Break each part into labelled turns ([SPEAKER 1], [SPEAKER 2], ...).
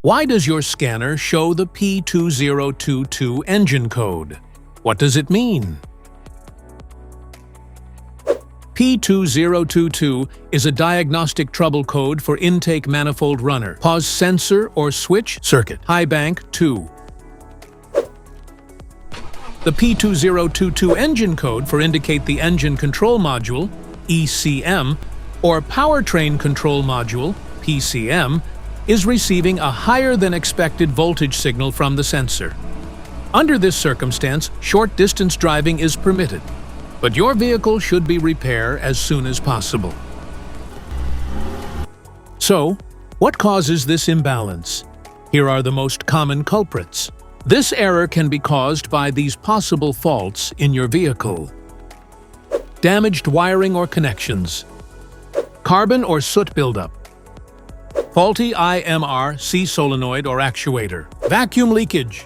[SPEAKER 1] Why does your scanner show the P2022 engine code? What does it mean? P2022 is a diagnostic trouble code for intake manifold runner, pause sensor or switch circuit, high bank 2. The P2022 engine code for indicate the engine control module, ECM, or powertrain control module, PCM, is receiving a higher than expected voltage signal from the sensor. Under this circumstance, short-distance driving is permitted, but your vehicle should be repaired as soon as possible. So, what causes this imbalance? Here are the most common culprits. This error can be caused by these possible faults in your vehicle. Damaged wiring or connections, carbon or soot buildup, faulty IMRC solenoid or actuator, vacuum leakage,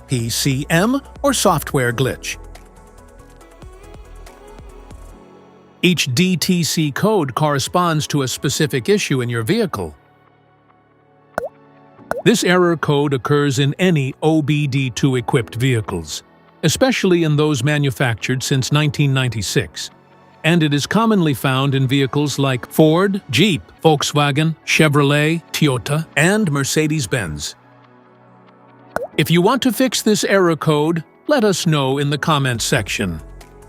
[SPEAKER 1] PCM or software glitch. Each DTC code corresponds to a specific issue in your vehicle. This error code occurs in any OBD2-equipped vehicles, especially in those manufactured since 1996, and it is commonly found in vehicles like Ford, Jeep, Volkswagen, Chevrolet, Toyota, and Mercedes-Benz. If you want to fix this error code, let us know in the comments section.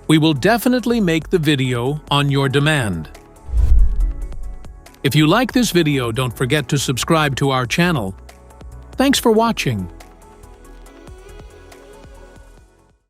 [SPEAKER 1] We will definitely make the video on your demand. If you like this video, don't forget to subscribe to our channel. Thanks for watching.